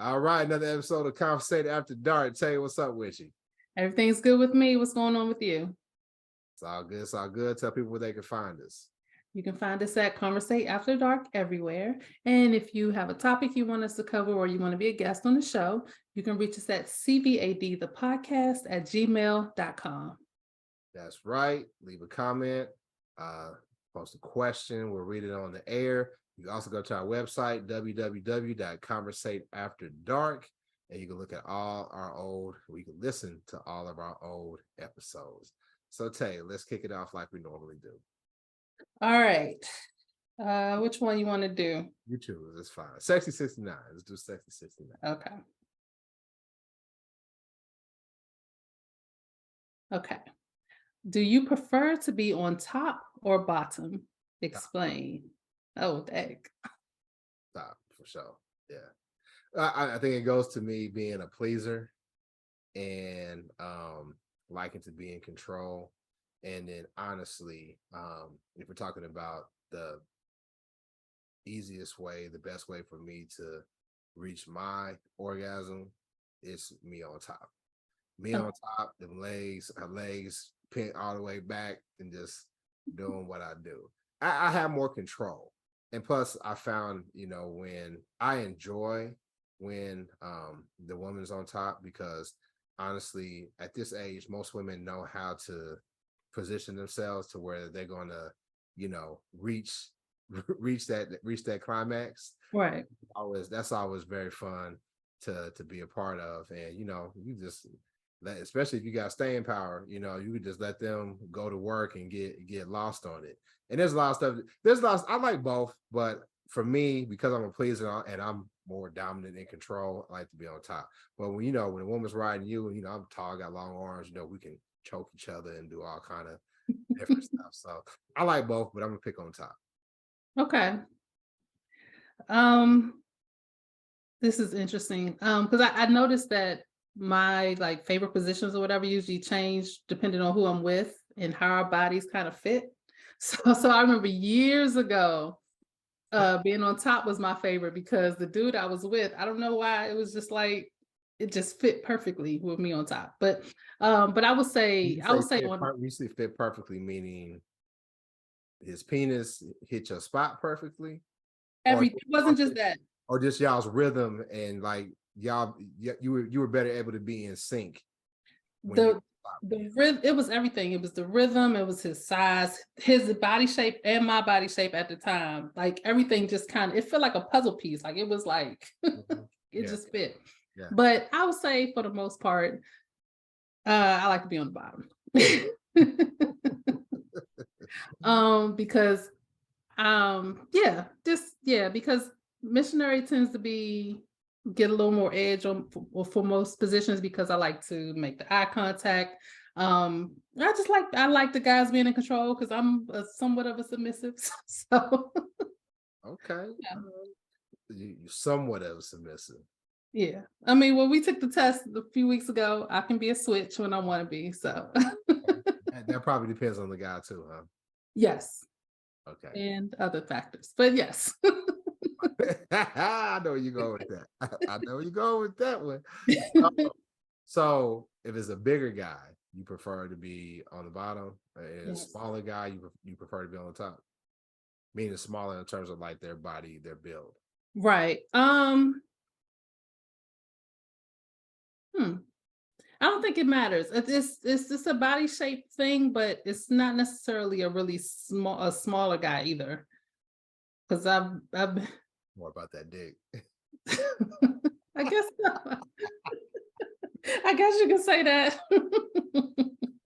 All right, another episode of Conversate After Dark. Tay, what's up with you? Everything's good with me. What's going on with you? It's all good. It's all good. Tell people where they can find us. You can find us at Conversate After Dark everywhere. And if you have a topic you want us to cover or you want to be a guest on the show, you can reach us at CVAD, the podcast at gmail.com. That's right. Leave a comment, post a question. We'll read it on the air. You can also go to our website, www.conversateafterdark, and you can look at we can listen to all of our old episodes. So Tay, let's kick it off like we normally do. All right. Which one you want to do? You choose. It's fine. Sexy 69. Let's do Sexy 69. Okay. Do you prefer to be on top or bottom? Explain. Oh, dang. Top, for sure. Yeah. I think it goes to me being a pleaser and liking to be in control. And then honestly, if we're talking about the easiest way, the best way for me to reach my orgasm, it's me on top. Me on top, her legs pinned all the way back and just doing what I do. I have more control. And plus I found, when I enjoy when the woman's on top, because honestly, at this age, most women know how to position themselves to where they're gonna, reach that climax. Right. That's always very fun to be a part of. And you just especially if you got staying power, you could just let them go to work and get lost on it. And there's a lot of stuff. I like both, but for me, because I'm a pleaser and I'm more dominant in control, I like to be on top. But when a woman's riding you, and I'm tall, got long arms, we can choke each other and do all kind of different stuff. So I like both, but I'm gonna pick on top. Okay. This is interesting. Because I noticed that my favorite positions or whatever usually change depending on who I'm with and how our bodies kind of fit. So I remember years ago, being on top was my favorite because the dude I was with, I don't know why, it was just it just fit perfectly with me on top. But I would say usually fit perfectly, meaning his penis hit your spot perfectly. It wasn't just that, or just y'all's rhythm and you were better able to be in sync. The rhythm, it was everything. It was the rhythm, it was his size, his body shape, and my body shape at the time. Everything just it felt like a puzzle piece. It was it just fit. Yeah. But I would say for the most part, I like to be on the bottom. Because because missionary tends to get a little more edge for most positions because I like to make the eye contact. I like the guys being in control because I'm somewhat of a submissive. So okay. Yeah. You're somewhat of a submissive. Yeah. I mean, when we took the test a few weeks ago, I can be a switch when I want to be. So that probably depends on the guy too, huh? Yes. Okay. And other factors, but yes. I know you go with that. I know you go with that one. So if it's a bigger guy, you prefer to be on the bottom. And a smaller guy, you prefer to be on the top. Meaning smaller in terms of their body, their build. Right. I don't think it matters. It's just a body shape thing, but it's not necessarily a smaller guy either. Because I've more about that dick. I guess so. I guess you can say that.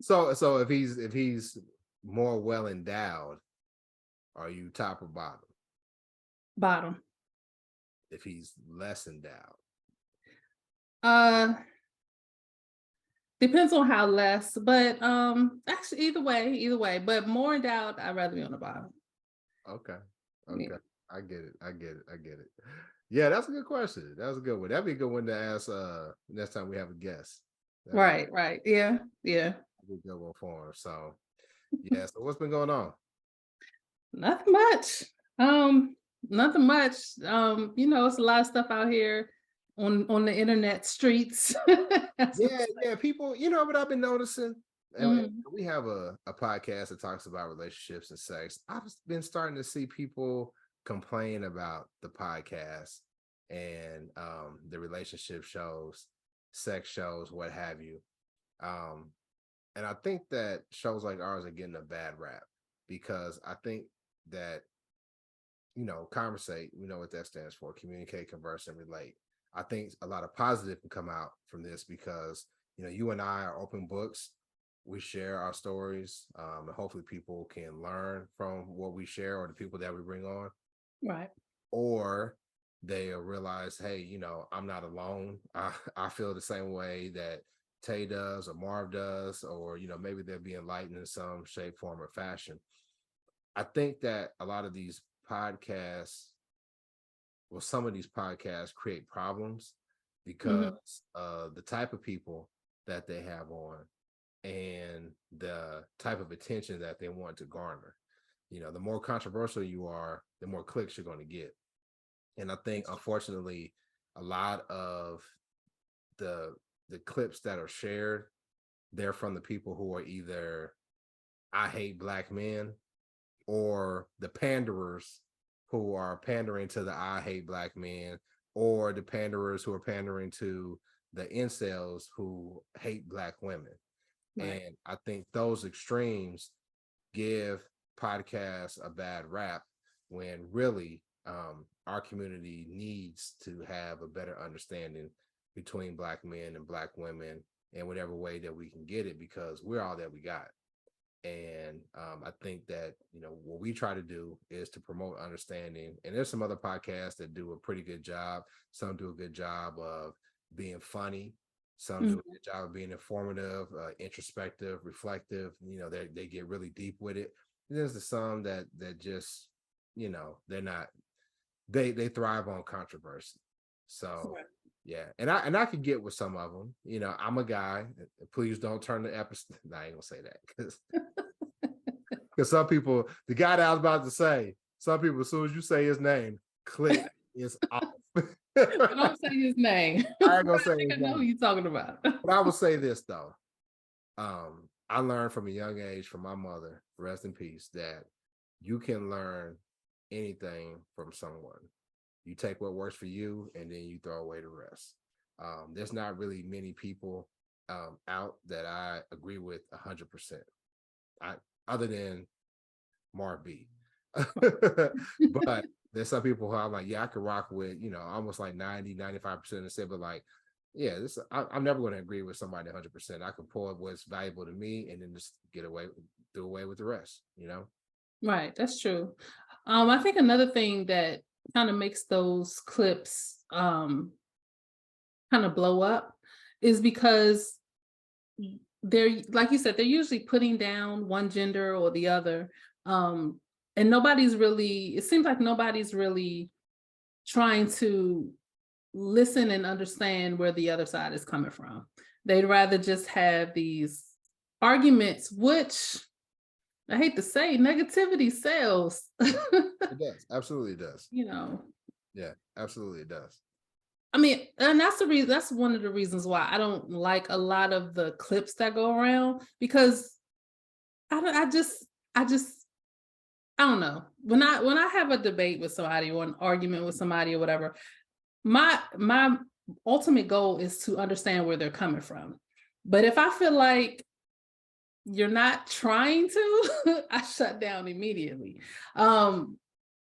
So if he's more well endowed, are you top or bottom? Bottom. If he's less endowed. Depends on how less, but actually either way, but more endowed, I'd rather be on the bottom. Okay. Yeah. I get it. Yeah, that's a good question. That's a good one. That'd be a good one to ask next time we have a guest. Right. Yeah. That'd be a good one for him. So yeah, so what's been going on? Nothing much. It's a lot of stuff out here. on the internet streets. That's what Yeah, yeah. People, you know what I've been noticing? And Mhm. we have a podcast that talks about relationships and sex. I've been starting to see people complain about the podcast and the relationship shows, sex shows, what have you. Um, and I think that shows like ours are getting a bad rap because I think that, conversate, we know what that stands for: communicate, converse, and relate. I think a lot of positive can come out from this because, you and I are open books. We share our stories, and hopefully people can learn from what we share or the people that we bring on, Right. or they'll realize, hey, I'm not alone. I feel the same way that Tay does or Marv does, or, maybe they'll be enlightened in some shape, form, or fashion. I think that a lot of these podcasts, well, some of these podcasts create problems Mhm. because the type of people that they have on and the type of attention that they want to garner. The more controversial you are, the more clicks you're going to get. And I think, unfortunately, a lot of the the clips that are shared, they're from the people who are either I hate black men or the panderers who are pandering to the I hate black men, or the panderers who are pandering to the incels who hate black women. Right. And I think those extremes give podcasts a bad rap when really our community needs to have a better understanding between black men and black women in whatever way that we can get it, because we're all that we got. And I think that, what we try to do is to promote understanding. And there's some other podcasts that do a pretty good job. Some do a good job of being funny. Some do a Mhm. good job of being informative, introspective, reflective. They get really deep with it. And there's the some that just, they're not. They thrive on controversy. So Right. yeah, and I could get with some of them. I'm a guy. Please don't turn the episode. No, I ain't gonna say that because some people, the guy that I was about to say, some people, as soon as you say his name, click is off. But don't say his name. I ain't gonna I say think his I know who name, you're talking about. but I will say this though. I learned from a young age from my mother, rest in peace, that you can learn anything from someone. You take what works for you and then you throw away the rest. There's not really many people out that I agree with 100%. I Other than Marv B. But there's some people who I'm like, yeah, I could rock with, almost like 90, 95% and say, but like, yeah, I'm never going to agree with somebody 100%. I can pull up what's valuable to me and then just do away with the rest. Right, that's true. I think another thing that kind of makes those clips kind of blow up is because they're like you said, they're usually putting down one gender or the other. Um, and nobody's really, it seems like nobody's really trying to listen and understand where the other side is coming from. They'd rather just have these arguments, which I hate to say, negativity sells. It does. Absolutely it does. you know, Yeah, absolutely it does. I mean, and that's the reason. That's one of the reasons why I don't like a lot of the clips that go around because I don't. I just, I don't know. When I have a debate with somebody or an argument with somebody or whatever, my ultimate goal is to understand where they're coming from. But if I feel like you're not trying to, I shut down immediately. Um,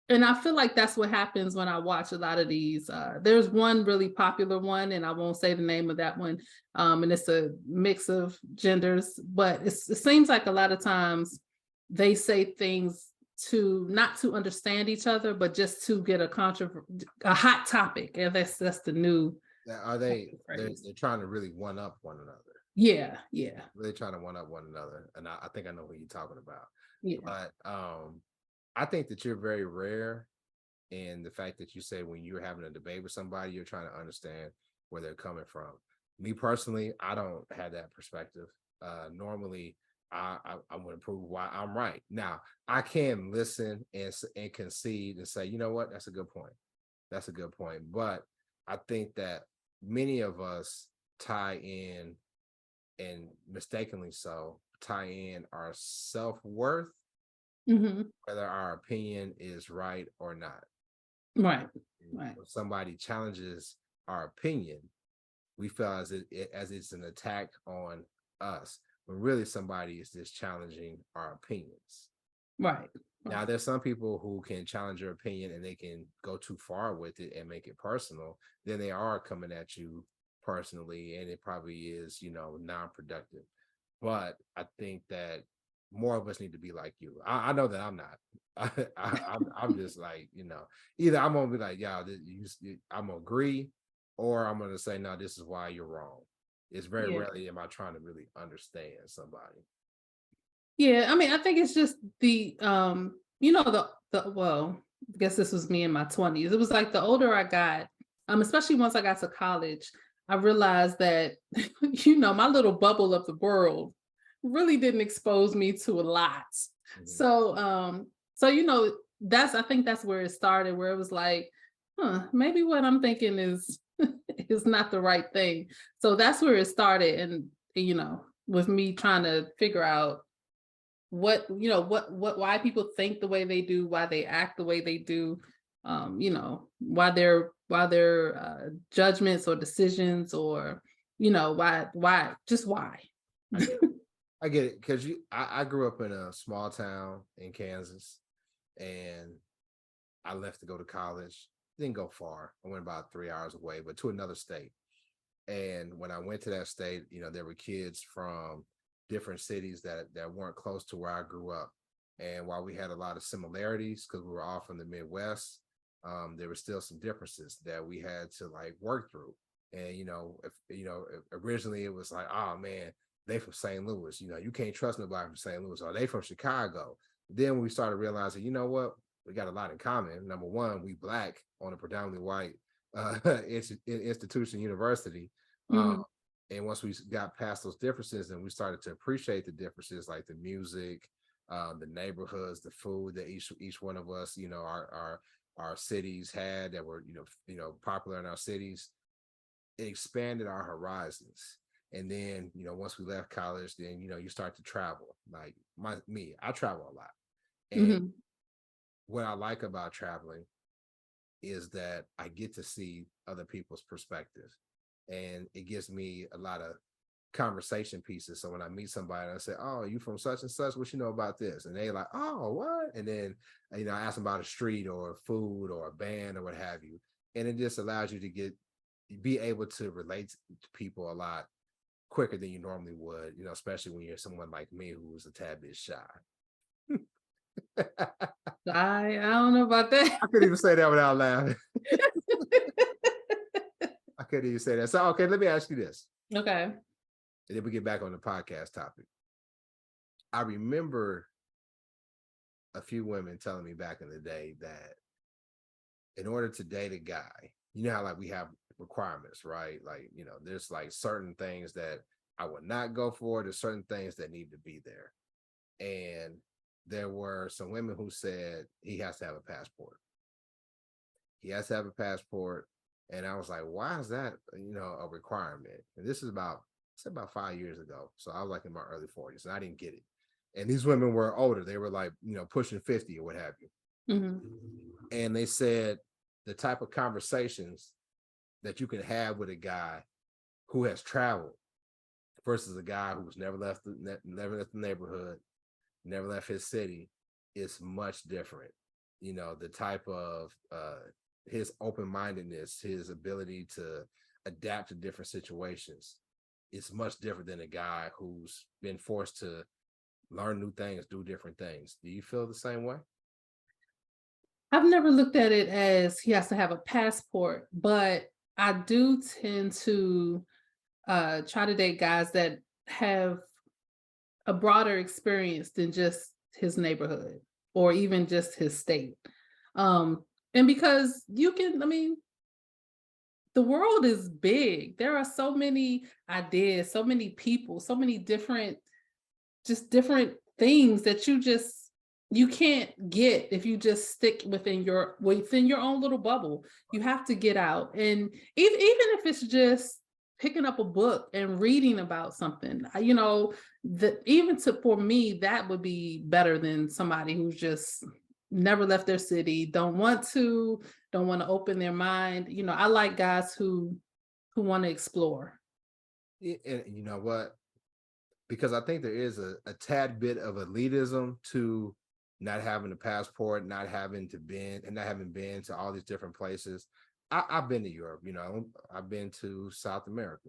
and I feel like that's what happens when I watch a lot of these. There's one really popular one, and I won't say the name of that one. And it's a mix of genders, but it seems like a lot of times they say things to not to understand each other, but just to get a hot topic. And that's the new Now, are they phrase. they're trying to really one up one another. Yeah, yeah, Really trying to one up one another. And I think I know who you're talking about. yeah. But I think that you're very rare in the fact that you say when you're having a debate with somebody, you're trying to understand where they're coming from. Me personally, I don't have that perspective. Normally, I want to prove why I'm right. Now, I can listen and concede and say, you know what, that's a good point. That's a good point. But I think that many of us tie in, and mistakenly so, tie in our self-worth, Hmm. whether our opinion is right or not. Right. Right. When somebody challenges our opinion, we feel as it's an attack on us, when really somebody is just challenging our opinions. Right. Now, Right. there's some people who can challenge your opinion and they can go too far with it and make it personal. Then they are coming at you personally, and it probably is, non-productive. But I think that more of us need to be like you. I know that I'm not. I'm just like, either I'm gonna be like, yeah, I'm gonna agree, or I'm gonna say, no, this is why you're wrong. It's very Yeah. rarely am I trying to really understand somebody. Yeah. I mean, I think it's just the well, I guess this was me in my 20s. It was like the older I got, especially once I got to college, I realized that, my little bubble of the world really didn't expose me to a lot. Mhm. So that's I think that's where it started, where it was like, maybe what I'm thinking is is not the right thing. So that's where it started. And with me trying to figure out why people think the way they do, why they act the way they do, why their judgments or decisions, or why. I get it. I get it because I grew up in a small town in Kansas, and I left to go to college. Didn't go far. I went about 3 hours away, but to another state. And when I went to that state, there were kids from different cities that weren't close to where I grew up. And while we had a lot of similarities because we were all from the Midwest, there were still some differences that we had to like work through. And if originally it was like, oh man, they from St. Louis, you can't trust nobody from St. Louis, or they from Chicago. Then we started realizing, you know what, we got a lot in common. Number one, we Black on a predominantly white institution, university. um, Mhm. and once we got past those differences and we started to appreciate the differences, like the music, the neighborhoods, the food that each one of us, our cities had that were, popular in our cities, it expanded our horizons. And then, once we left college, then, you start to travel. Like I travel a lot. And Mhm. what I like about traveling is that I get to see other people's perspective, and it gives me a lot of conversation pieces. So when I meet somebody, I say, "Oh, you from such and such? What you know about this?" And they like, "Oh, what?" And then I ask them about a street or food or a band or what have you, and it just allows you to be able to relate to people a lot quicker than you normally would. Especially when you're someone like me who's a tad bit shy. I don't know about that. I couldn't even say that without laughing. I couldn't even say that. So okay, let me ask you this. Okay. And then we get back on the podcast topic. I remember a few women telling me back in the day that in order to date a guy, you know how like we have requirements, right? Like, there's like certain things that I would not go for, there's certain things that need to be there. And there were some women who said he has to have a passport. He has to have a passport. And I was like, why is that, a requirement? And this is about 5 years ago. So I was like in my early 40s and I didn't get it. And these women were older. They were like, pushing 50 or what have you. Mhm. And they said the type of conversations that you can have with a guy who has traveled versus a guy who's never left the neighborhood, never left his city, is much different. The type of his open-mindedness, his ability to adapt to different situations is much different than a guy who's been forced to learn new things, do different things. Do you feel the same way? I've never looked at it as he has to have a passport, but I do tend to try to date guys that have a broader experience than just his neighborhood or even just his state. And because I mean, the world is big. There are so many ideas, so many people, so many different things that you just you can't get if you just stick within your own little bubble. You have to get out. And even if it's just picking up a book and reading about something, for me, that would be better than somebody who's just never left their city, don't want to open their mind. I like guys who want to explore. And you know what? Because I think there is a tad bit of elitism to not having a passport, not having been to all these different places. I've been to Europe, I've been to South America.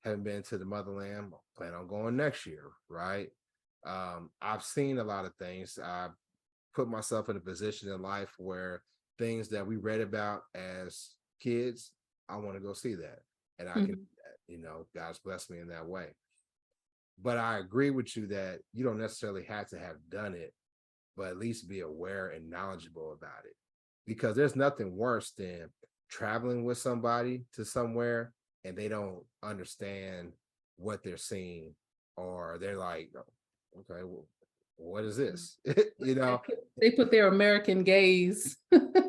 Haven't been to the motherland, plan on going next year, right? I've seen a lot of things. I've put myself in a position in life where things that we read about as kids, I want to go see that. And I can do Mhm. that, God's blessed me in that way. But I agree with you that you don't necessarily have to have done it, but at least be aware and knowledgeable about it. Because there's nothing worse than traveling with somebody to somewhere and they don't understand what they're seeing, or they're like, "Oh, okay, well, what is this?" you They know, put, they put their American gaze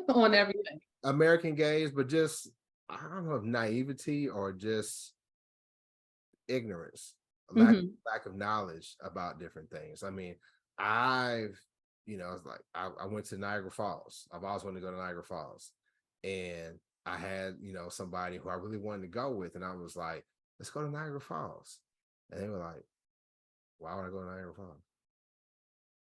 on everything. American gaze, but just, I don't know if naivety or just ignorance, lack Mhm. lack of knowledge about different things. I mean, I've, it's like I went to Niagara Falls. I've always wanted to go to Niagara Falls. And I had, somebody who I really wanted to go with, and I was like, let's go to Niagara Falls. And they were like, why would I go to Niagara Falls?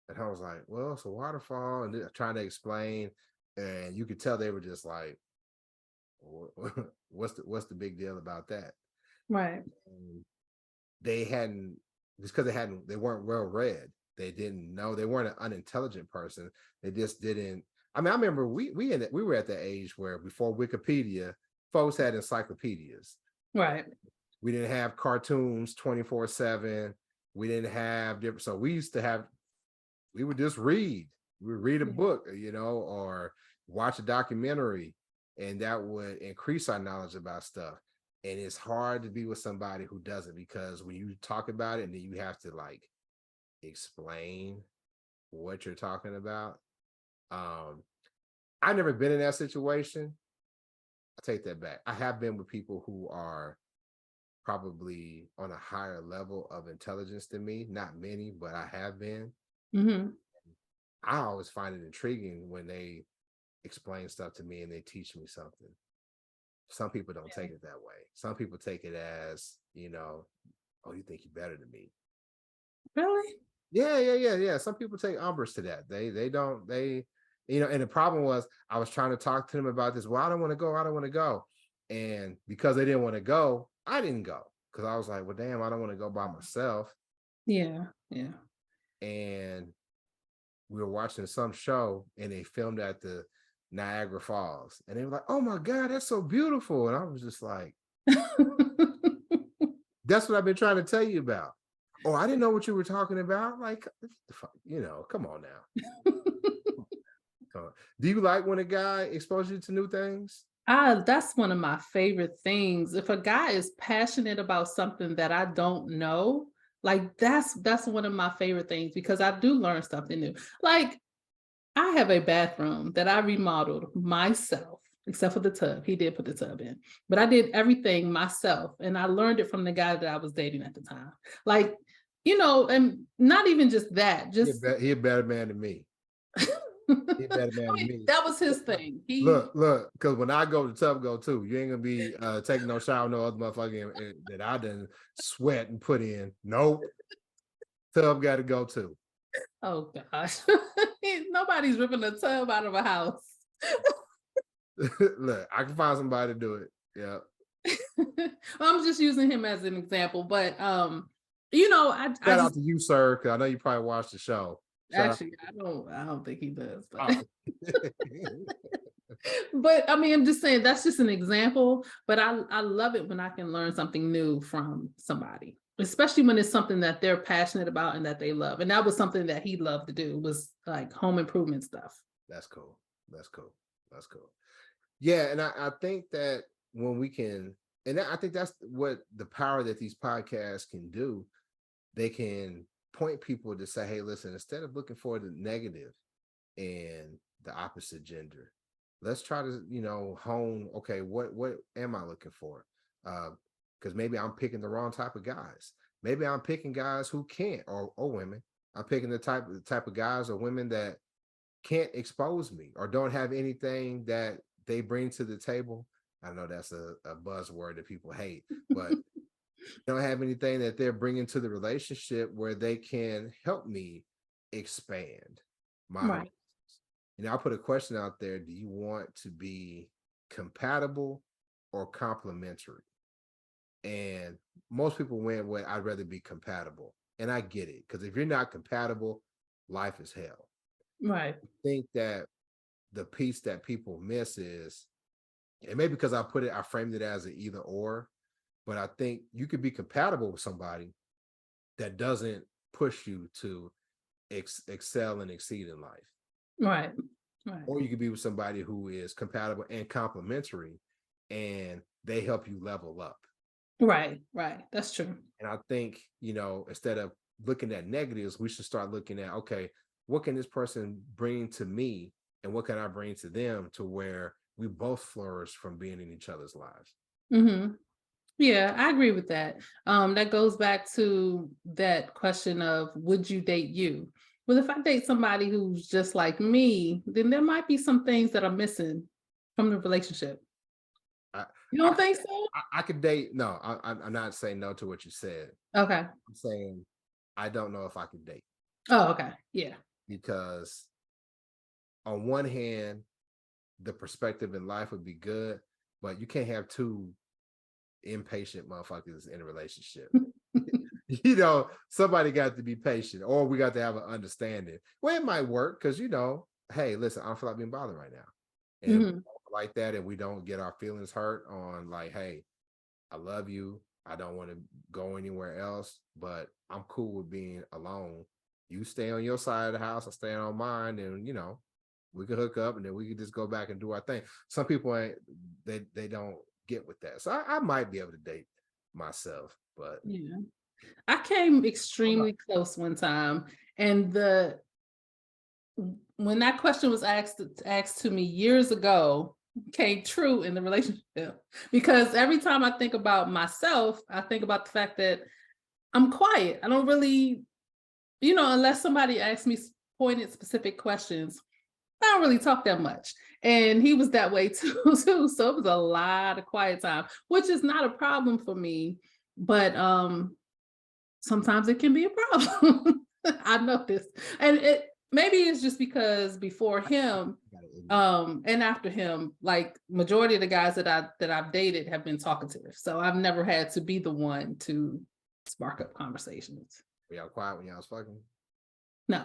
And I was like, well, it's a waterfall, and trying to explain, and you could tell they were just like, what's the big deal about that? Right. And they hadn't, just because they weren't well read. They didn't know, they weren't an unintelligent person. They just didn't. I mean, I remember we were at the age where before Wikipedia, folks had encyclopedias. Right. We didn't have cartoons 24/7. We didn't have different. So we would just read. We would read a Yeah. book, or watch a documentary, and that would increase our knowledge about stuff. And it's hard to be with somebody who doesn't, because when you talk about it and then you have to like explain what you're talking about. Um, I've never been in that situation. I take that back. I have been with people who are probably on a higher level of intelligence than me. Not many, but I have been. Mhm. I always find it intriguing when they explain stuff to me and they teach me something. Some people don't Yeah. take it that way. Some people take it as, oh, you think you're better than me. Really? Yeah. Some people take umbrage to that. They don't, and the problem was I was trying to talk to them about this. Well, I don't want to go. I don't want to go. And because they didn't want to go, I didn't go. Because I was like, well, damn, I don't want to go by myself. Yeah. Yeah. And we were watching some show and they filmed at the Niagara Falls. And they were like, oh my God, that's so beautiful. And I was just like, that's what I've been trying to tell you about. Oh, I didn't know what you were talking about. Like, come on now. Do you like when a guy exposes you to new things? That's one of my favorite things. If a guy is passionate about something that I don't know, like that's one of my favorite things because I do learn something new. Like I have a bathroom that I remodeled myself, except for the tub. He did put the tub in, but I did everything myself, and I learned it from the guy that I was dating at the time. Like, and not even just that, just He a better man than me. He a better man I than mean, me. that was his thing. Look, because when I go, the tub go too. You ain't gonna be taking no shower, no other motherfucker that I done sweat and put in. Nope, tub got to go too. Oh gosh, nobody's ripping a tub out of a house. Look, I can find somebody to do it. Yeah. I'm just using him as an example, but I Shout out just to you, sir, because I know you probably watched the show. Shout out. actually I don't think he does, but Oh. but I mean I'm just saying that's just an example. But I love it when I can learn something new from somebody, especially when it's something that they're passionate about and that they love. And that was something that he loved to do was like home improvement stuff. That's cool. That's cool. That's cool. Yeah, and I think that when we can, and I think that's what the power that these podcasts can do. They can point people to say, hey, listen, instead of looking for the negative in the opposite gender, let's try to, hone, okay, what am I looking for? Because maybe I'm picking the wrong type of guys. Maybe I'm picking guys who can't, or women. I'm picking the type of guys or women that can't expose me or don't have anything that they bring to the table. I know that's a buzzword that people hate, but don't have anything that they're bringing to the relationship where they can help me expand my Right. horizons. I'll put a question out there. Do you want to be compatible or complementary? And most people went with, I'd rather be compatible. And I get it, because if you're not compatible, life is hell. Right. I think that the piece that people miss is, and maybe because I framed it as an either or, but I think you could be compatible with somebody that doesn't push you to excel and exceed in life. Right. Right. Or you could be with somebody who is compatible and complementary, and they help you level up. Right. Right. That's true. And I think, instead of looking at negatives, we should start looking at, okay, what can this person bring to me? And what can I bring to them, to where we both flourish from being in each other's lives? Hmm. Yeah, I agree with that. That goes back to that question of, would you date you? Well, if I date somebody who's just like me, then there might be some things that are missing from the relationship. I, You I, don't think so? I could date. No, I'm not saying no to what you said. Okay. I'm saying I don't know if I could date, Oh, okay. Yeah. because on one hand, the perspective in life would be good, but you can't have two impatient motherfuckers in a relationship. Somebody got to be patient, or we got to have an understanding. Well, it might work because, hey, listen, I don't feel like being bothered right now. And if we Hmm. don't like that, and we don't get our feelings hurt on, like, hey, I love you, I don't want to go anywhere else, but I'm cool with being alone. You stay on your side of the house, I stay on mine, and we could hook up, and then we could just go back and do our thing. Some people ain't, they don't get with that. So I might be able to date myself, but Yeah. I came I'm not. extremely close one time, and when that question was asked to me years ago, came true in the relationship, because every time I think about myself, I think about the fact that I'm quiet. I don't really, unless somebody asks me pointed specific questions, I don't really talk that much. And he was that way too, too. So it was a lot of quiet time, which is not a problem for me, but sometimes it can be a problem. I noticed. And it maybe it's just because before him, and after him, like majority of the guys that I've dated have been talkative. So I've never had to be the one to spark up conversations. Were y'all quiet when y'all was fucking? No.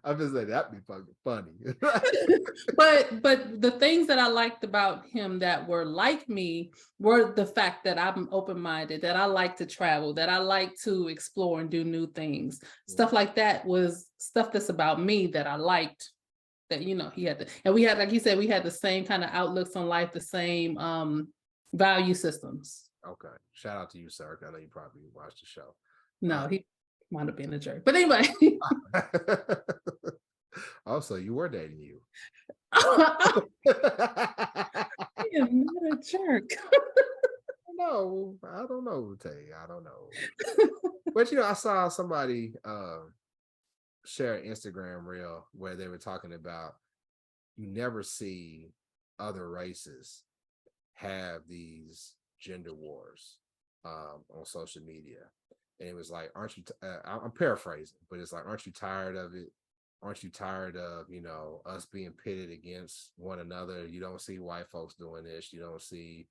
I'm just saying that'd be fucking funny. But the things that I liked about him that were like me were the fact that I'm open-minded, that I like to travel, that I like to explore and do new things. Stuff like that was stuff that's about me that I liked, that he had and we had, like you said, we had the same kind of outlooks on life, the same value systems. Okay. Shout out to you, sir. I know you probably watched the show. No, he wound up being a jerk. But anyway. Also, you were dating you. He is not a jerk. No, I don't know, Tay. I don't know. But I saw somebody share an Instagram reel where they were talking about, you never see other races have these gender wars on social media. And it was like, aren't you I'm paraphrasing, but it's like, aren't you tired of it? Aren't you tired of us being pitted against one another? You don't see white folks doing this, you don't see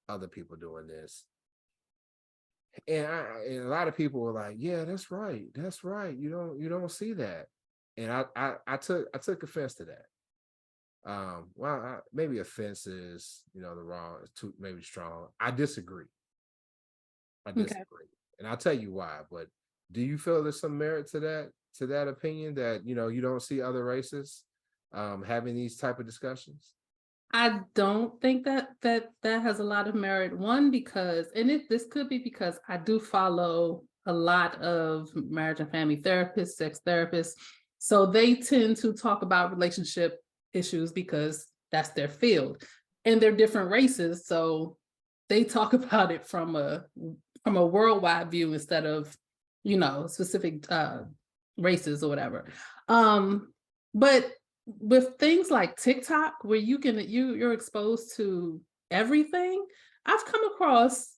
other people doing this. And a lot of people were like, yeah, that's right, you don't see that. And I took offense to that. Maybe offense is the wrong, too maybe strong. I disagree. Okay. And I'll tell you why. But do you feel there's some merit to that opinion, that you don't see other races having these type of discussions? I don't think that has a lot of merit. One, because, and this could be because I do follow a lot of marriage and family therapists, sex therapists. So they tend to talk about relationship issues because that's their field. And they're different races. So they talk about it from a worldwide view instead of, specific races or whatever. But with things like TikTok, where you're exposed to everything, I've come across,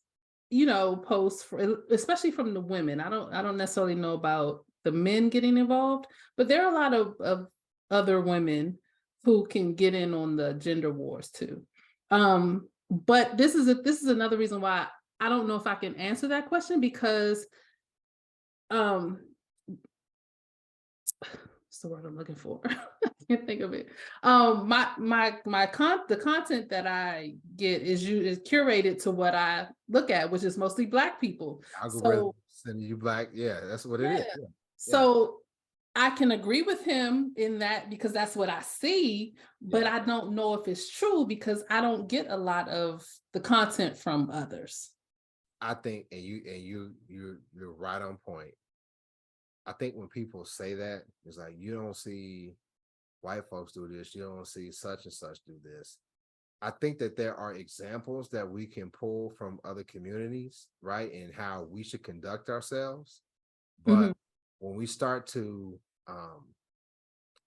posts especially from the women. I don't necessarily know about the men getting involved, but there are a lot of other women who can get in on the gender wars too. But this is another reason why I don't know if I can answer that question because um what's the word I'm looking for? I can't think of it. The content that I get is curated to what I look at, which is mostly Black people. Algorithm So sending you black. Yeah, that's what it yeah, is. Yeah. Yeah. so I can agree with him in that because that's what I see, but Yeah. I don't know if it's true because I don't get a lot of the content from others. I think, and you're right on point. I think when people say that, it's like you don't see white folks do this, you don't see such and such do this. I think that there are examples that we can pull from other communities, right? And how we should conduct ourselves. But Mhm. when we start to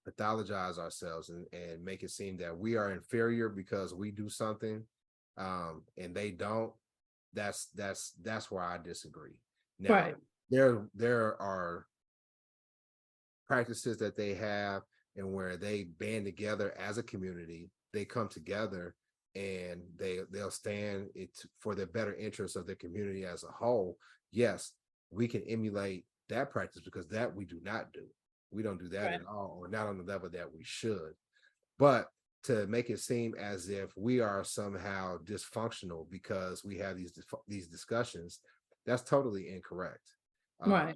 pathologize ourselves and make it seem that we are inferior because we do something and they don't, that's where I disagree. Now, Right, there are practices that they have and where they band together as a community, they come together and they'll stand it for the better interests of the community as a whole. Yes, we can emulate that practice because that we do not do. We don't do that right, at all, or not on the level that we should. But to make it seem as if we are somehow dysfunctional because we have these discussions, that's totally incorrect. Um, right,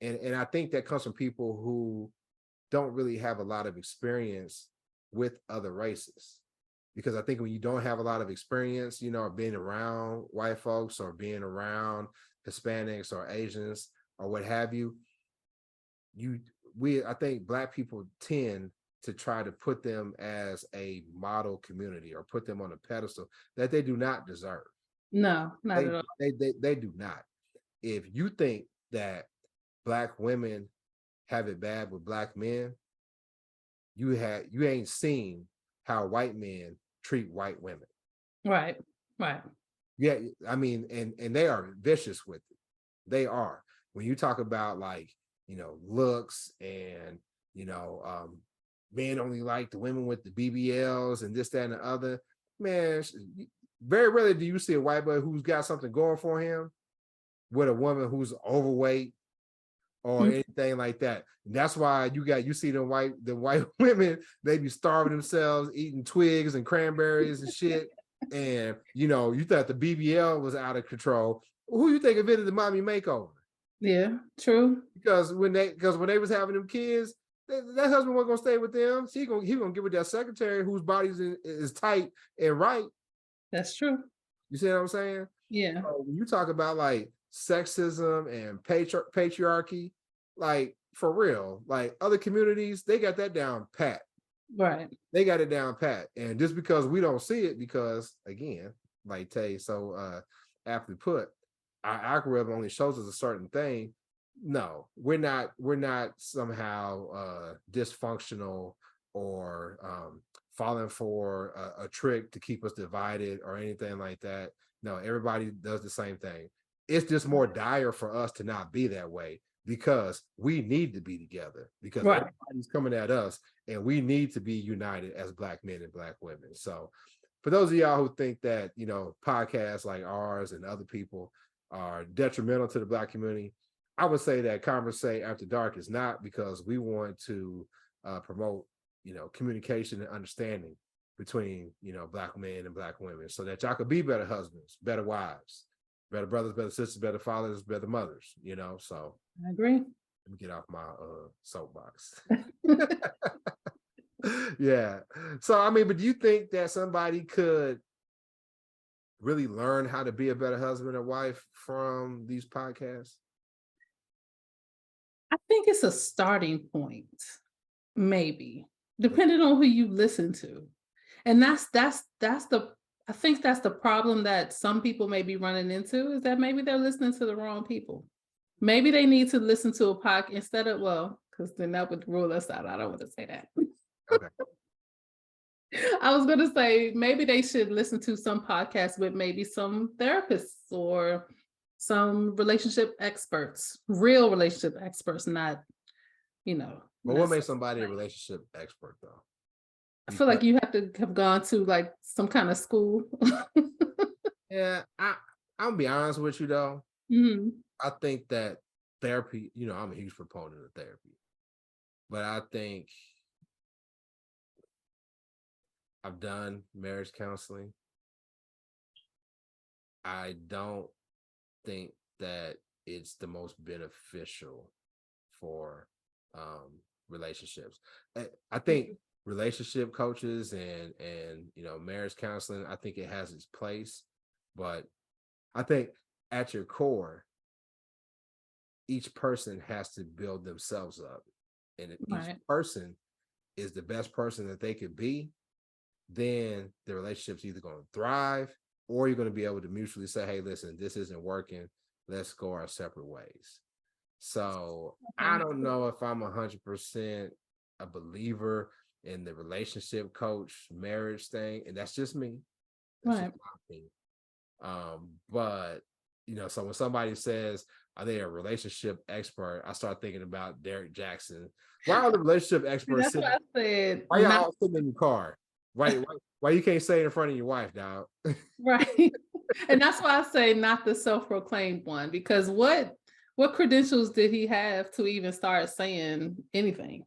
and I think that comes from people who don't really have a lot of experience with other races. Because I think when you don't have a lot of experience, being around white folks or being around Hispanics or Asians or what have you, you I think black people tend to try to put them as a model community or put them on a pedestal that they do not deserve. no, not They at all. they do not. If you think that black women have it bad with black men, you ain't seen how white men treat white women. Right, right, Yeah, I mean, and they are vicious with it. They are. When you talk about like, looks and men only like the women with the BBLs and this, that, and the other, man, very rarely do you see a white boy who's got something going for him with a woman who's overweight or mm, anything like that. And that's why you see the white women, they be starving themselves, eating twigs and cranberries and shit. And you thought the BBL was out of control. Who you think invented the mommy makeover? yeah, true. Because when they was having them kids, that husband wasn't gonna stay with them. So he gonna get with that secretary whose body is tight and right. That's true. You see what I'm saying? Yeah, So when you talk about like sexism and patriarchy, like for real, like other communities, they got that down pat. right, They got it down pat. And just because we don't see it, because again, like Tay so aptly put, our algorithm only shows us a certain thing. No, we're not somehow dysfunctional or falling for a trick to keep us divided or anything like that. No, everybody does the same thing. It's just more dire for us to not be that way because we need to be together because right. everybody's coming at us and we need to be united as black men and black women. So for those of y'all who think that, podcasts like ours and other people are detrimental to the black community, I would say that Conversate After Dark is not, because we want to promote, communication and understanding between, black men and black women so that y'all could be better husbands, better wives, better brothers, better sisters, better fathers, better mothers, so I agree. let me get off my soapbox. Yeah. So I mean, but do you think that somebody could really learn how to be a better husband or wife from these podcasts? I think it's a starting point, maybe, Okay. depending on who you listen to. And that's the I think that's the problem that some people may be running into is that maybe they're listening to the wrong people. Maybe they need to listen to a podcast instead of well, because then that would rule us out. I don't want to say that. Okay. I was gonna say maybe they should listen to some podcasts with maybe some therapists or some relationship experts, real relationship experts, not, But what not makes somebody a relationship expert though? I feel Because like you have to have gone to like some kind of school. yeah, I'll be honest with you though. Mhm. I think that therapy, I'm a huge proponent of therapy, but I think I've done marriage counseling. I don't think that it's the most beneficial for relationships. I think relationship coaches and marriage counseling, I think it has its place, but I think at your core, each person has to build themselves up. And if each Right. person is the best person that they could be, then the relationship's either going to thrive or you're going to be able to mutually say, hey, listen, this isn't working. Let's go our separate ways. So I Okay. don't know if I'm 100% a believer in the relationship coach marriage thing. And that's just me. That's just Right. my opinion. But so when somebody says, are they a relationship expert? I start thinking about Derek Jackson. Why are the relationship See, experts that's sitting? what I said. Why Not y'all sitting in your car? Why you can't say it in front of your wife, dog? right. And that's why I say not the self-proclaimed one, because what credentials did he have to even start saying anything?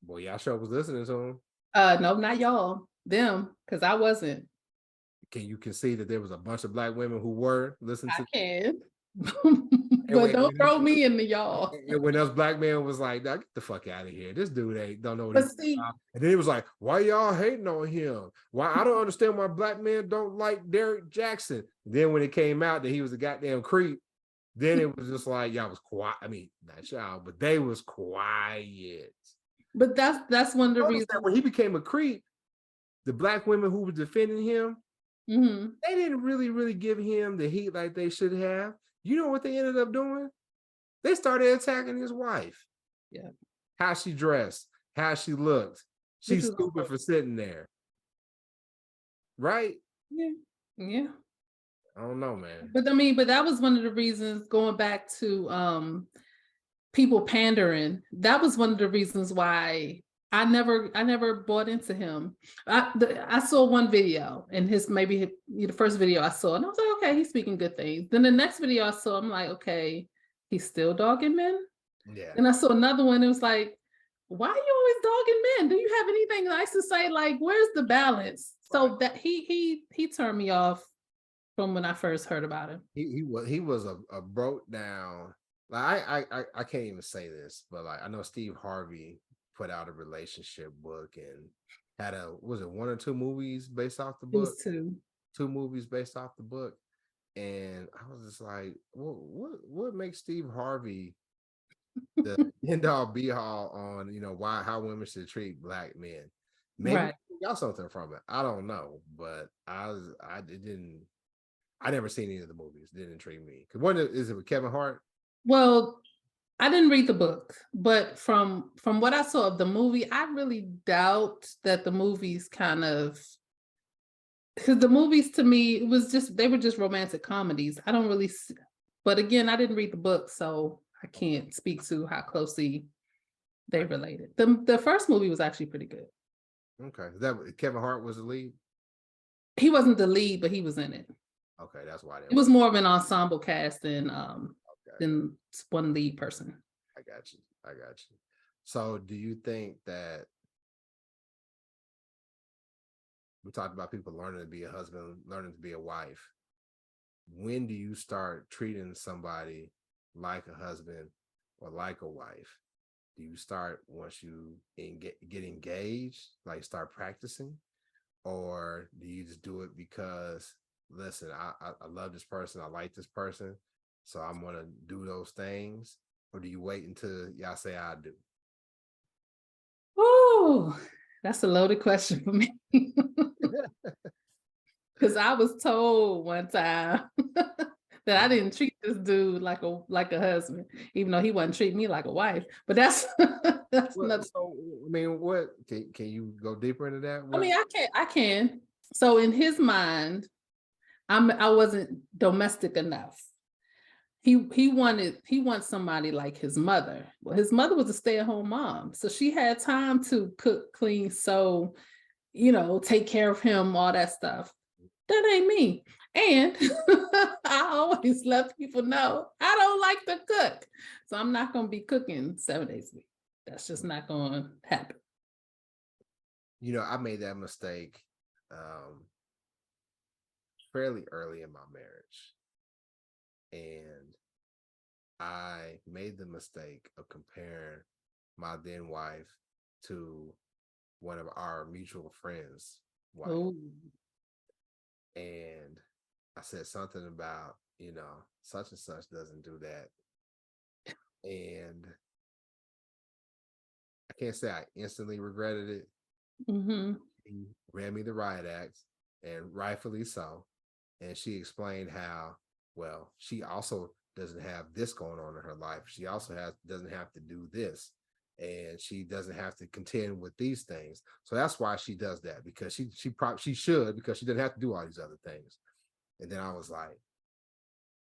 Boy, y'all sure was listening to him. No, not y'all, them, because I wasn't. Can you concede that there was a bunch of black women who were listening I to? can. And But don't throw me in the y'all. when us black men was like, "Nah, get the fuck out of here. This dude ain't don't know what But he's see, about." And then he was like, why y'all hating on him? Why I don't understand why black men don't like Derek Jackson. Then when it came out that he was a goddamn creep, then it was just like y'all was quiet. I mean, not y'all, but they was quiet. but that's one of the Notice that reasons. when he became a creep, the black women who were defending him, Mhm. they didn't really give him the heat like they should have. You know what they ended up doing? They started attacking his wife. Yeah, How she dressed, how she looked. which She's is stupid for sitting there, right? yeah, yeah. I don't know, man. But I mean, but that was one of the reasons going back to people pandering. That was one of the reasons why I never bought into him. I saw one video and his maybe the first video I saw, and I was like, okay, he's speaking good things. Then the next video I saw, I'm like, okay, he's still dogging men. Yeah. And I saw another one, it was like, why are you always dogging men? Do you have anything nice to say? Like, where's the balance? Right. So that he turned me off from when I first heard about him. He was a broke down. Like I can't even say this, but like I know Steve Harvey put out a relationship book and had was it one or two movies based off the It book? was two. Two movies based off the book. And I was just like, what makes Steve Harvey the end all be all on why how women should treat black men? Maybe Right. we got something from it. I don't know, but I didn't. I never seen any of the movies. It didn't intrigue me. Because one is it with Kevin Hart? Well, I didn't read the book, but from what I saw of the movie, I really doubt that the movies kind of because the movies to me it was just they were just romantic comedies. I don't really but again, I didn't read the book, so I can't speak to how closely they related. The first movie was actually pretty good. Okay, is that Kevin Hart was the lead? He wasn't the lead, but he was in it. Okay, that's why I It didn't was watch. more of an ensemble cast Okay, than one lead person. I got you. I got you. So, do you think that we talked about people learning to be a husband, learning to be a wife? When do you start treating somebody like a husband or like a wife? Do you start once you get engaged, like start practicing, or do you just do it because listen, I love this person, I like this person, so I'm gonna do those things, or do you wait until y'all say I do? Oh, that's a loaded question for me. Because I was told one time that I didn't treat this dude like a husband, even though he wasn't treating me like a wife. But that's that's Well, another. so I mean, what can you go deeper into that? I What? mean, I can. So in his mind, I wasn't domestic enough. He wants somebody like his mother. Well, his mother was a stay-at-home mom, so she had time to cook, clean, sew, take care of him, all that stuff. That ain't me. And I always let people know I don't like to cook. So I'm not going to be cooking 7 days a week. That's just not going to happen. I made that mistake um fairly early in my marriage. And I made the mistake of comparing my then wife to one of our mutual friends' wife. Oh, And I said something about, such and such doesn't do that. And I can't say I instantly regretted it. mm-hmm. He read me the riot act, and rightfully so. And she explained how, well, she also doesn't have this going on in her life. She also doesn't have to do this. And she doesn't have to contend with these things. So that's why she does that, because she should, because she doesn't have to do all these other things. And then I was like,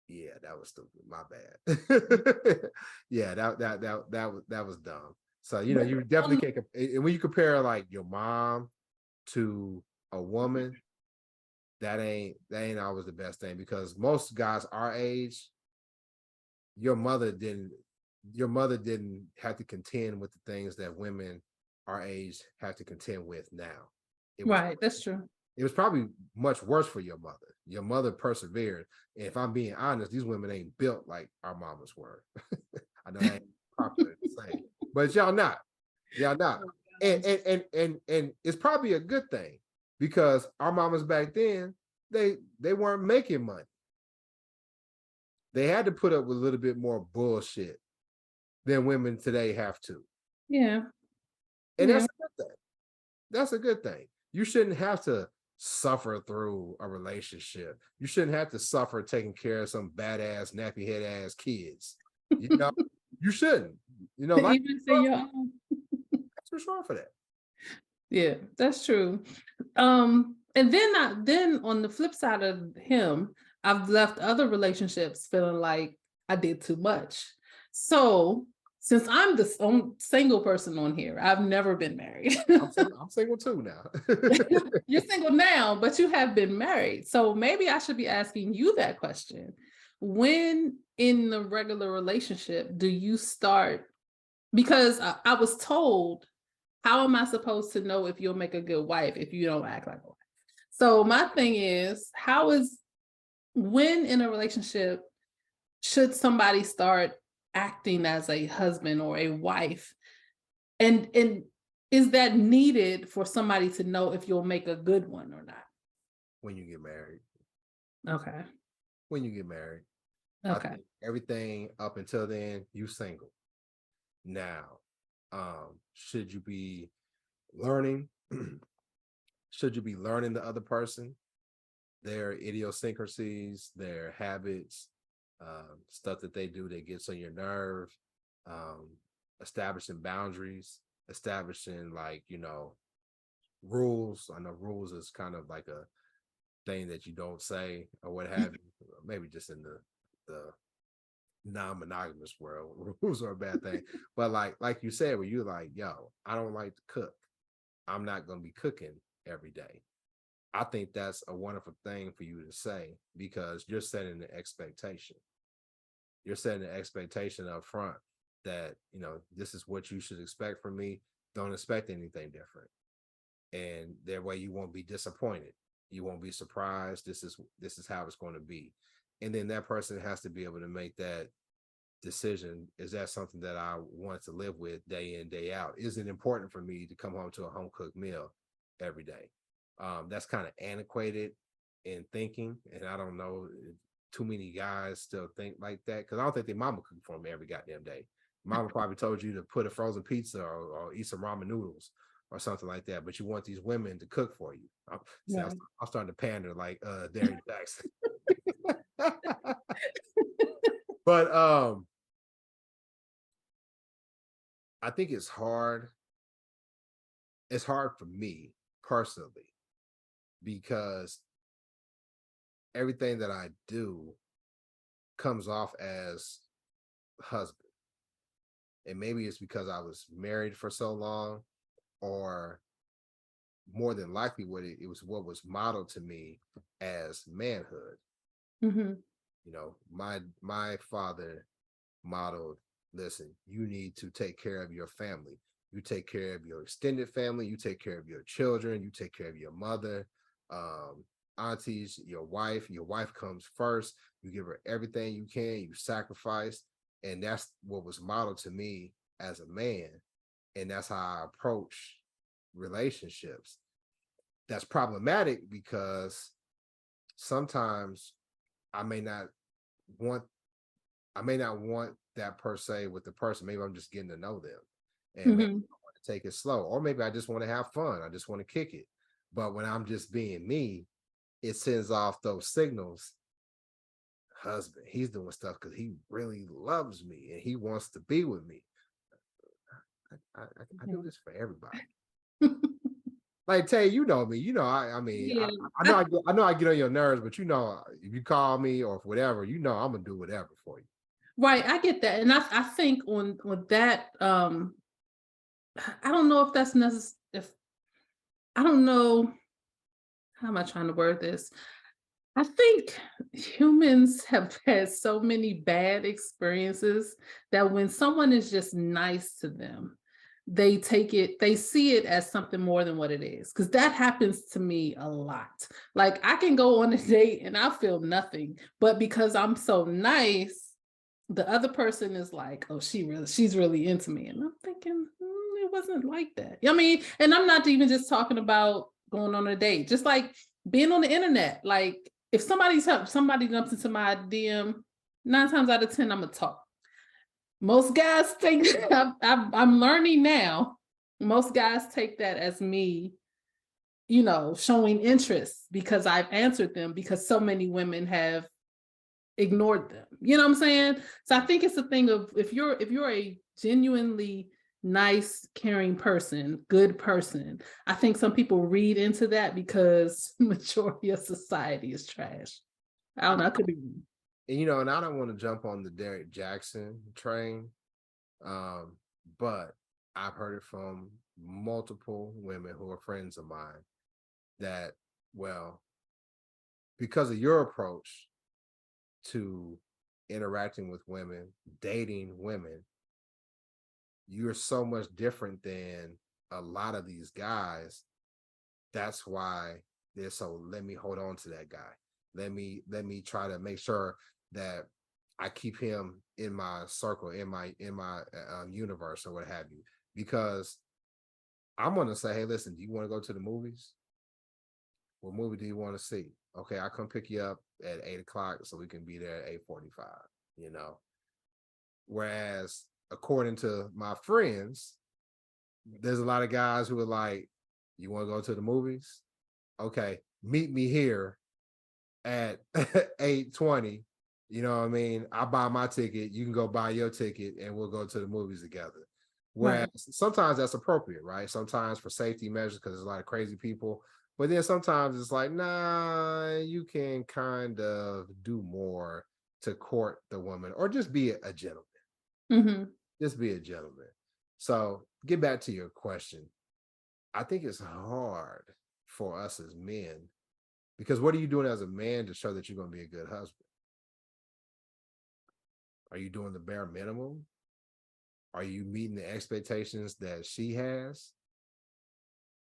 yeah, that was stupid. My bad. Yeah, that was dumb. So But you definitely can't. And when you compare like your mom to a woman, that ain't always the best thing, because most guys our age, your mother didn't have to contend with the things that women our age have to contend with now. It was right, that's true. it was probably much worse for your mother. Your mother persevered. And if I'm being honest, these women ain't built like our mamas were. I know that ain't popular to say, but y'all not. Y'all not. Oh, And gosh. and it's probably a good thing, because our mamas back then, they weren't making money. They had to put up with a little bit more bullshit than women today have to. Yeah, And that's yeah. a good thing. That's a good thing. You shouldn't have to suffer through a relationship. You shouldn't have to suffer taking care of some badass nappy head ass kids. You know, you shouldn't. Like Even for your own. that's for sure for that. Yeah, that's true. And then on the flip side of him, I've left other relationships feeling like I did too much. So since I'm the single person on here, I've never been married. I'm single too now. You're single now, but you have been married. So maybe I should be asking you that question. When in the regular relationship do you start? Because I was told, how am I supposed to know if you'll make a good wife if you don't act like a wife? So my thing is, when in a relationship should somebody start acting as a husband or a wife? And is that needed for somebody to know if you'll make a good one or not? When you get married. Okay. When you get married. I Okay. think everything up until then, you single. Now, should you be learning? Should you be learning the other person, their idiosyncrasies, their habits, stuff that they do that gets on your nerve, um, establishing boundaries, establishing rules. I know rules is kind of like a thing that you don't say or what have you. Maybe just in the non-monogamous world, rules are a bad thing. But like you said, where you're like, yo, I don't like to cook. I'm not gonna be cooking every day. I think that's a wonderful thing for you to say, because you're setting the expectation. You're setting the expectation up front that, this is what you should expect from me. Don't expect anything different. And that way you won't be disappointed. You won't be surprised. This is how it's going to be. And then that person has to be able to make that decision. Is that something that I want to live with day in, day out? Is it important for me to come home to a home cooked meal every day? That's kind of antiquated in thinking, and I don't know if too many guys still think like that, because I don't think their mama cooked for them every goddamn day. Mama probably told you to put a frozen pizza, or eat some ramen noodles or something like that, but you want these women to cook for you. See, Right. I'm starting to pander like Derrick Jackson. But I think it's hard. It's hard for me personally because everything that I do comes off as husband. And maybe it's because I was married for so long, or more than likely it was what was modeled to me as manhood. Hmm. My father modeled, listen, you need to take care of your family. You take care of your extended family, you take care of your children, you take care of your mother, um, aunties, your wife. Your wife comes first. You give her everything you can, you sacrifice. And that's what was modeled to me as a man. And that's how I approach relationships. That's problematic because sometimes I may not want I may not want that per se with the person. Maybe I'm just getting to know them, and maybe Hmm. I want to take it slow, or maybe I just want to have fun. I just want to kick it. But when I'm just being me, it sends off those signals. Husband, he's doing stuff because he really loves me and he wants to be with me. I do this for everybody. Like Tay, you know me. I mean, Yeah. I know I get on your nerves, but if you call me or whatever, I'm gonna do whatever for you. Right, I get that, and I think on that, I don't know if that's necessary. If I don't know, how am I trying to word this? I think humans have had so many bad experiences that when someone is just nice to them, they see it as something more than what it is. Because that happens to me a lot. Like I can go on a date and I feel nothing, but because I'm so nice, the other person is like, oh, she's really into me. And I'm thinking, it wasn't like that. I mean, and I'm not even just talking about going on a date, just like being on the internet. Like if somebody jumps into my DM, 9 times out of 10, I'm gonna talk. Most guys think I'm learning now. Most guys take that as me, showing interest because I've answered them because so many women have ignored them. You know what I'm saying? So I think it's a thing of if you're a genuinely nice, caring person, good person, I think some people read into that because majority of society is trash. I don't know. I could be wrong. And I don't want to jump on the Derrick Jackson train, um, but I've heard it from multiple women who are friends of mine that, well, because of your approach to interacting with women, dating women, you're so much different than a lot of these guys. That's why they're so, let me hold on to that guy. Let me try to make sure that I keep him in my circle, in my universe or what have you. Because I'm gonna say, hey, listen, do you want to go to the movies? What movie do you want to see? Okay, I'll come pick you up at 8 o'clock so we can be there at 8:45. You know, whereas according to my friends, there's a lot of guys who are like, you want to go to the movies? Okay, meet me here at 8:20. You know what I mean? I buy my ticket, you can go buy your ticket, and we'll go to the movies together. Whereas Right. sometimes that's appropriate, right? Sometimes for safety measures, because there's a lot of crazy people. But then sometimes it's like, nah, you can kind of do more to court the woman, or just be a gentleman. Hmm. Just be a gentleman. So get back to your question. I think it's hard for us as men, because what are you doing as a man to show that you're going to be a good husband? Are you doing the bare minimum? Are you meeting the expectations that she has?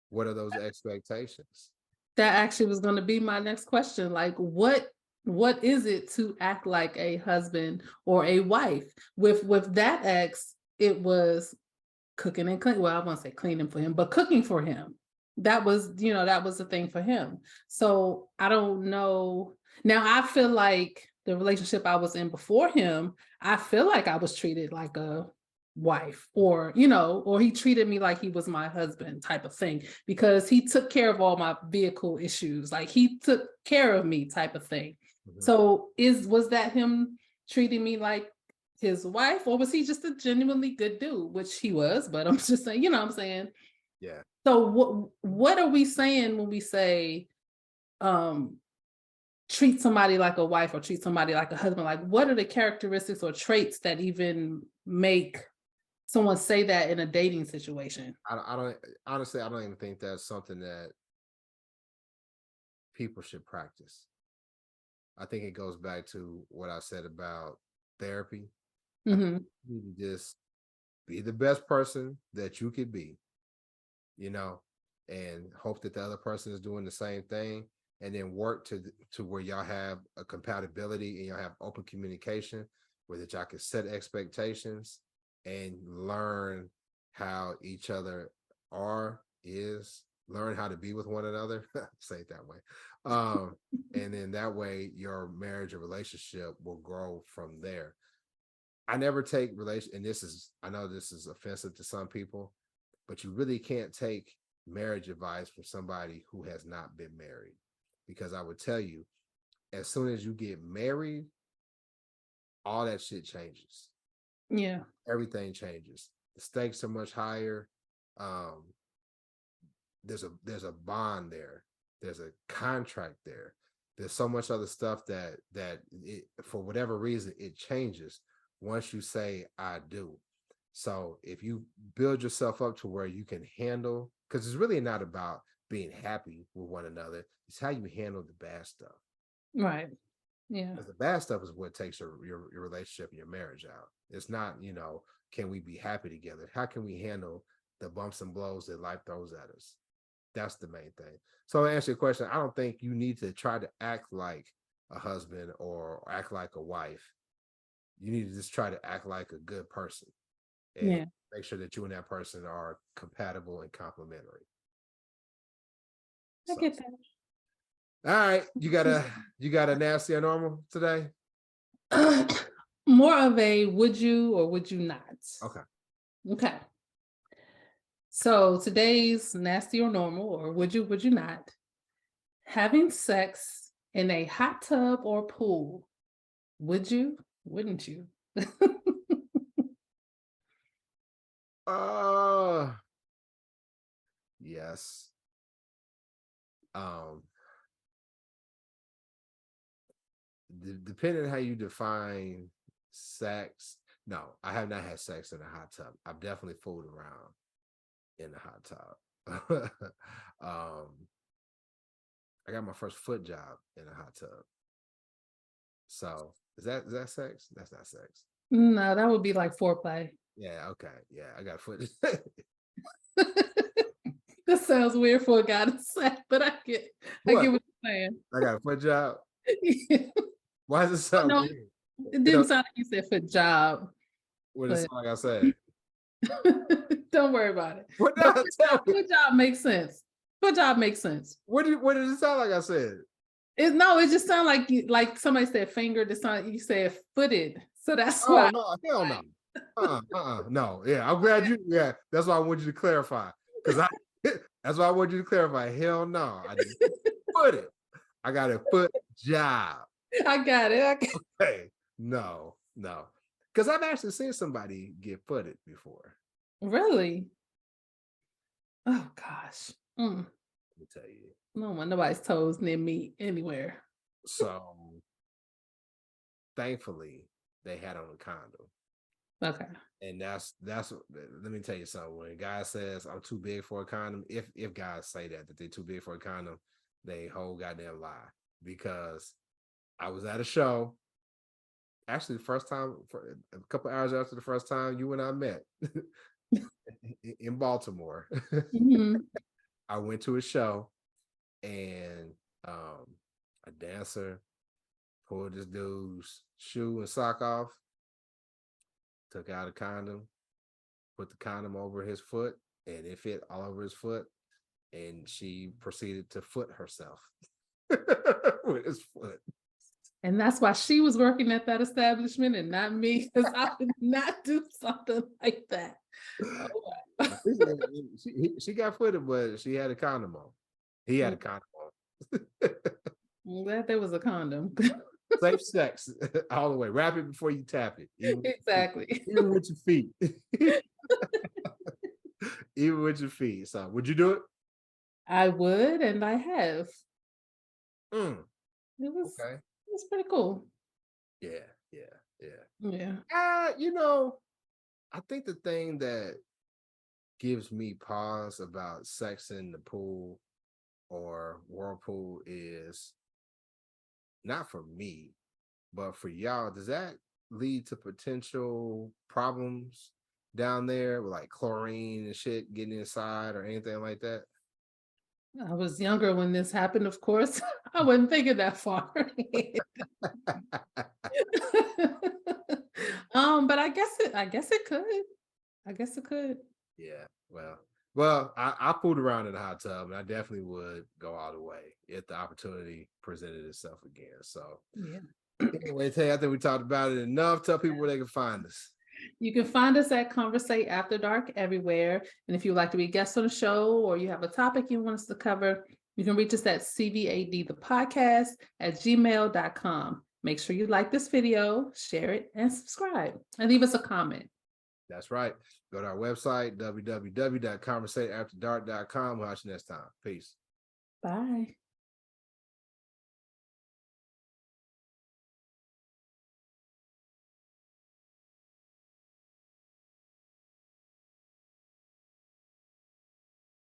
What are those expectations? That actually was going to be my next question. Like, what? what is it to act like a husband or a wife? With that ex, it was cooking and clean. Well, I won't say cleaning for him, but cooking for him. That was, that was the thing for him. So I don't know. Now I feel like the relationship I was in before him, I feel like I was treated like a wife, or or he treated me like he was my husband type of thing, because he took care of all my vehicle issues, like he took care of me type of thing. Mhm. So was that him treating me like his wife, or was he just a genuinely good dude, which he was, but I'm just saying, what I'm saying. Yeah. So what are we saying when we say um treat somebody like a wife or treat somebody like a husband? Like, what are the characteristics or traits that even make someone say that in a dating situation? I don't honestly, I don't even think that's something that people should practice. I think it goes back to what I said about therapy. I think Hmm. you need to just be the best person that you could be, you know, and hope that the other person is doing the same thing, and then work to where y'all have a compatibility and y'all have open communication, where that y'all can set expectations and learn how each other learn how to be with one another. Say it that way. Um, and then that way your marriage or relationship will grow from there. I never take relation, and I know this is offensive to some people, but you really can't take marriage advice from somebody who has not been married. Because I would tell you, as soon as you get married, all that shit changes. Yeah. Everything changes. The stakes are much higher. Um, there's a bond there. There's a contract there. There's so much other stuff for whatever reason it changes once you say I do. So if you build yourself up to where you can handle, because it's really not about being happy with one another, it's how you handle the bad stuff. Right. Yeah. Because the bad stuff is what takes your relationship and your marriage out. It's not, can we be happy together? How can we handle the bumps and blows that life throws at us? That's the main thing. So to answer your question, I don't think you need to try to act like a husband or act like a wife. You need to just try to act like a good person and Yeah. make sure that you and that person are compatible and complementary. I So, get that. all right, you got a nasty or normal today? More of a would you or would you not? Okay. Okay. So today's nasty or normal, or would you not, having sex in a hot tub or pool? Would you? Wouldn't you? Uh yes. Um depending on how you define sex. No, I have not had sex in a hot tub. I've definitely fooled around in the hot tub. um, I got my first foot job in a hot tub. So is that sex? That's not sex. No, that would be like foreplay. Yeah, okay. Yeah, I got a foot. That sounds weird for a guy to say, but I What? get what you're saying. I got a foot job. Yeah. Why does it Well, sound no, weird? it You know didn't sound like you said for job, what it but sound like I said. don't worry about it. What But now? Tell me. foot job makes sense. Foot job makes sense. What did it sound like I said? No, it just sounded like like somebody said finger. It sound you said footed, so that's Oh why. no, hell no. No. Yeah, I'm glad yeah, that's why I want you to clarify. Because I that's why I want you to clarify. Hell no. I didn't put it. I got a foot job. I got it. Hey, no, no. Because I've actually seen somebody get footed before. Really? Oh gosh. Let me tell you. I don't want nobody's toes near me anywhere. So thankfully they had on a condom. Okay. And let me tell you something. When a guy says I'm too big for a condom, if guys say that they're too big for a condom, they whole goddamn lie. Because I was at a show, actually the first time, for a couple hours after the first time you and I met in Baltimore. Mhm. I went to a show, and a dancer pulled this dude's shoe and sock off, took out a condom, put the condom over his foot, and it fit all over his foot. And she proceeded to foot herself with his foot. And that's why she was working at that establishment and not me, because I did not do something like that. Oh, wow. She got footed, but she had a condom on. He had a condom on. I'm glad there was a condom. Safe sex all the way. Wrap it before you tap it. Exactly. Even with your feet. Even with your feet. So would you do it? I would, and I have. Mm, It was okay. it was pretty cool. Yeah. Yeah. I think the thing that gives me pause about sex in the pool or whirlpool is not for me, but for y'all. Does that lead to potential problems down there with like chlorine and shit getting inside or anything like that? I was younger when this happened, of course. I wasn't thinking that far. But I guess it could. I guess it could. Yeah, well, I pulled around in the hot tub, and I definitely would go all the way if the opportunity presented itself again. So, Yeah. anyway, Tay, I think we talked about it enough. Tell people where they can find us. You can find us at Conversate After Dark everywhere. And if you'd like to be a guest on the show or you have a topic you want us to cover, you can reach us at CVAD the podcast at gmail.com. Make sure you like this video, share it, and subscribe, and leave us a comment. That's right. Go to our website, www.conversateafterdark.com. We'll watch you next time. Peace. Bye.